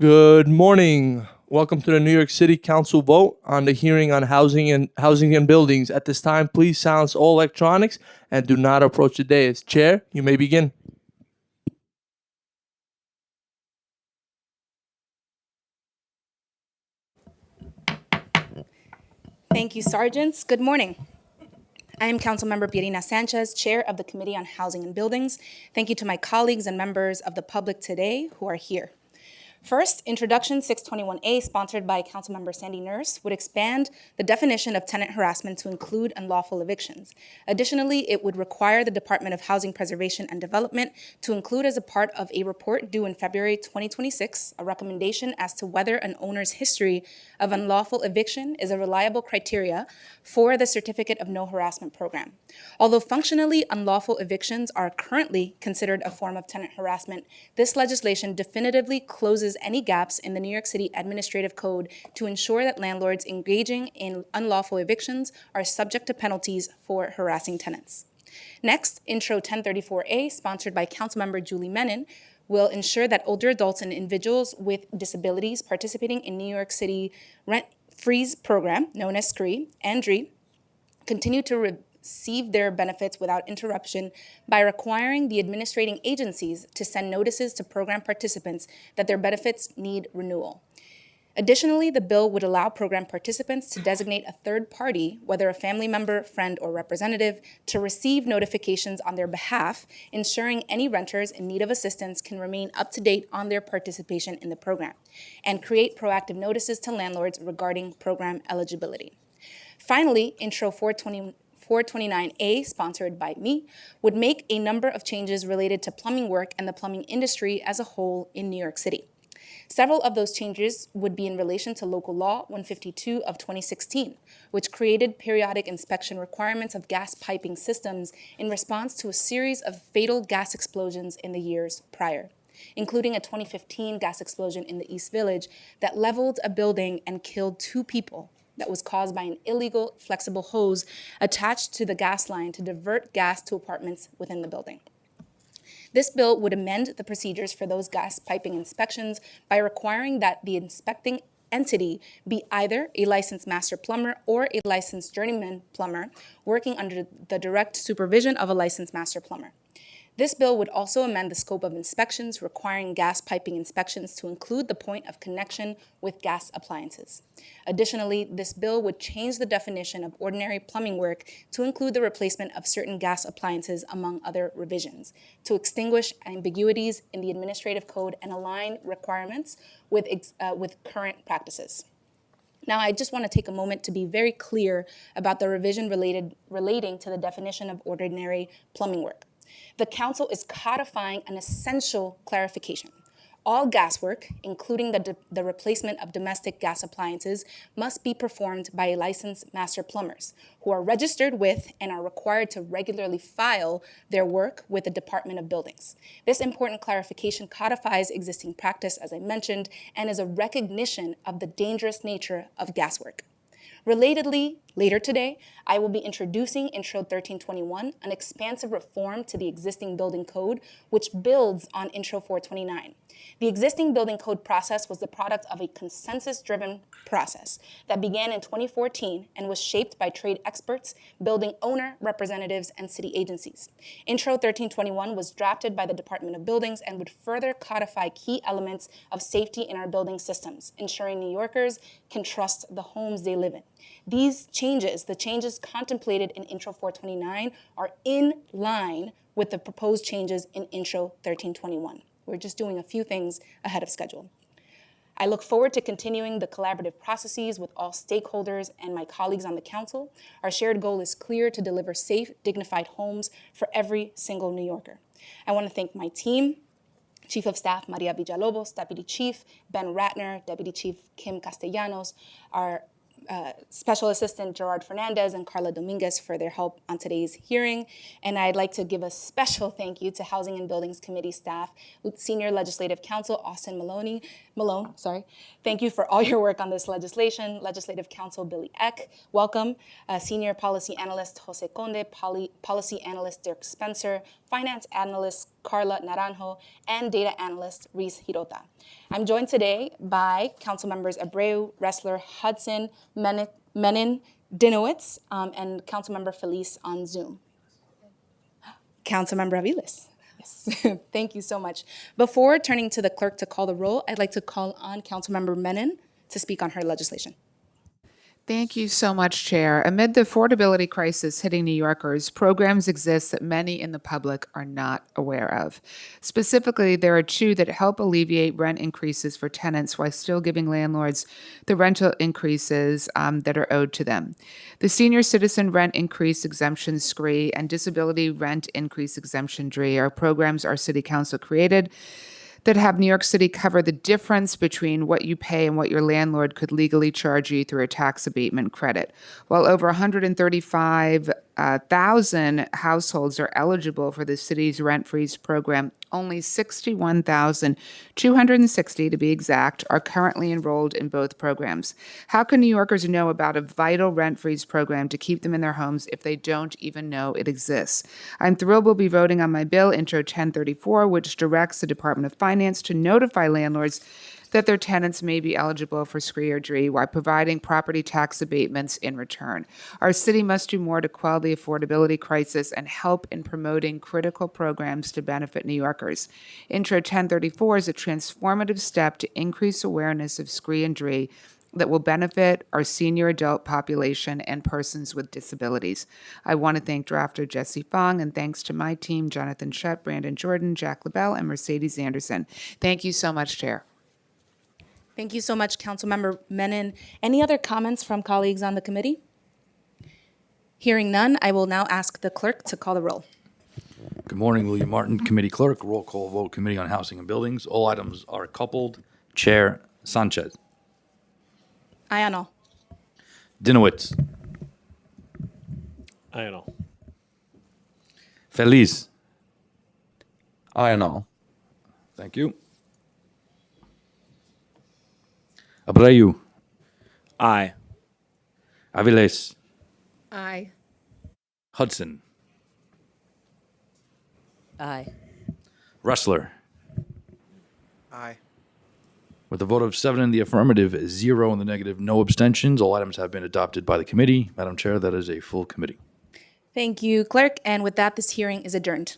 Good morning. Welcome to the New York City Council vote on the hearing on housing and buildings. At this time, please silence all electronics and do not approach the dais. Chair, you may begin. Thank you, Sergeants. Good morning. I am Councilmember Pierina Sanchez, Chair of the Committee on Housing and Buildings. Thank you to my colleagues and members of the public today who are here. First, Introduction 621A, sponsored by Councilmember Sandy Nurse, would expand the definition of tenant harassment to include unlawful evictions. Additionally, it would require the Department of Housing Preservation and Development to include as a part of a report due in February 2026 a recommendation as to whether an owner's history of unlawful eviction is a reliable criteria for the Certificate of No Harassment program. Although functionally unlawful evictions are currently considered a form of tenant harassment, this legislation definitively closes any gaps in the New York City Administrative Code to ensure that landlords engaging in unlawful evictions are subject to penalties for harassing tenants. Next, Intro 1034A, sponsored by Councilmember Julie Menon, will ensure that older adults and individuals with disabilities participating in New York City rent freeze program, known as SCREE and DREE, continue to receive their benefits without interruption by requiring the administrating agencies to send notices to program participants that their benefits need renewal. Additionally, the bill would allow program participants to designate a third party, whether a family member, friend, or representative, to receive notifications on their behalf, ensuring any renters in need of assistance can remain up to date on their participation in the program, and create proactive notices to landlords regarding program eligibility. Finally, Intro 429A, sponsored by me, would make a number of changes related to plumbing work and the plumbing industry as a whole in New York City. Several of those changes would be in relation to Local Law 152 of 2016, which created periodic inspection requirements of gas piping systems in response to a series of fatal gas explosions in the years prior, including a 2015 gas explosion in the East Village that leveled a building and killed 2 people that was caused by an illegal flexible hose attached to the gas line to divert gas to apartments within the building. This bill would amend the procedures for those gas piping inspections by requiring that the inspecting entity be either a licensed master plumber or a licensed journeyman plumber working under the direct supervision of a licensed master plumber. This bill would also amend the scope of inspections, requiring gas piping inspections to include the point of connection with gas appliances. Additionally, this bill would change the definition of ordinary plumbing work to include the replacement of certain gas appliances, among other revisions, to extinguish ambiguities in the administrative code and align requirements with current practices. Now, I just want to take a moment to be very clear about the revision relating to the definition of ordinary plumbing work. The Council is codifying an essential clarification. All gas work, including the replacement of domestic gas appliances, must be performed by licensed master plumbers who are registered with and are required to regularly file their work with the Department of Buildings. This important clarification codifies existing practice, as I mentioned, and is a recognition of the dangerous nature of gas work. Relatedly, later today, I will be introducing Intro 1321, an expansive reform to the existing building code, which builds on Intro 429. The existing building code process was the product of a consensus-driven process that began in 2014 and was shaped by trade experts, building owner representatives, and city agencies. Intro 1321 was drafted by the Department of Buildings and would further codify key elements of safety in our building systems, ensuring New Yorkers can trust the homes they live in. These changes, the changes contemplated in Intro 429, are in line with the proposed changes in Intro 1321. We're just doing a few things ahead of schedule. I look forward to continuing the collaborative processes with all stakeholders and my colleagues on the Council. Our shared goal is clear: to deliver safe, dignified homes for every single New Yorker. I want to thank my team, Chief of Staff Maria Villalobos, Deputy Chief Ben Ratner, Deputy Chief Kim Castellanos, our Special Assistant Gerard Fernandez and Carla Dominguez for their help on today's hearing. And I'd like to give a special thank you to Housing and Buildings Committee staff, Senior Legislative Counsel Austin Malone. Thank you for all your work on this legislation. Legislative Counsel Billy Eck, welcome. Senior Policy Analyst Jose Conde, Policy Analyst Dirk Spencer, Finance Analyst Carla Naranjo, and Data Analyst Reese Hirota. I'm joined today by council members Abreu, Ressler, Hudson, Menon, Dinowitz, and Councilmember Felice on Zoom. Councilmember Aviles. Yes, thank you so much. Before turning to the clerk to call the roll, I'd like to call on Councilmember Menon to speak on her legislation. Thank you so much, Chair. Amid the affordability crisis hitting New Yorkers, programs exist that many in the public are not aware of. Specifically, there are two that help alleviate rent increases for tenants while still giving landlords the rental increases that are owed to them. The Senior Citizen Rent Increase Exemption SCREE and Disability Rent Increase Exemption DRE are programs our City Council created that have New York City cover the difference between what you pay and what your landlord could legally charge you through a tax abatement credit. While over 135,000 households are eligible for the city's rent freeze program, only 61,260 to be exact are currently enrolled in both programs. How can New Yorkers know about a vital rent freeze program to keep them in their homes if they don't even know it exists? I'm thrilled we'll be voting on my bill, Intro 1034, which directs the Department of Finance to notify landlords that their tenants may be eligible for SCREE or DRE while providing property tax abatements in return. Our city must do more to quell the affordability crisis and help in promoting critical programs to benefit New Yorkers. Intro 1034 is a transformative step to increase awareness of SCREE and DRE that will benefit our senior adult population and persons with disabilities. I want to thank drafter Jesse Fong, and thanks to my team, Jonathan Shutt, Brandon Jordan, Jack LaBelle, and Mercedes Anderson. Thank you so much, Chair. Thank you so much, Councilmember Menon. Any other comments from colleagues on the committee? Hearing none, I will now ask the clerk to call the roll. Good morning, William Martin, Committee Clerk. Roll call vote, Committee on Housing and Buildings. All items are coupled. Chair Sanchez. Aye on all. Dinowitz. Aye on all. Feliz. Aye on all. Thank you. Abreu. Aye. Aviles. Aye. Hudson. Aye. Ressler. Aye. With a vote of 7 in the affirmative, 0 in the negative, no abstentions, all items have been adopted by the committee. Madam Chair, that is a full committee. Thank you, clerk. And with that, this hearing is adjourned.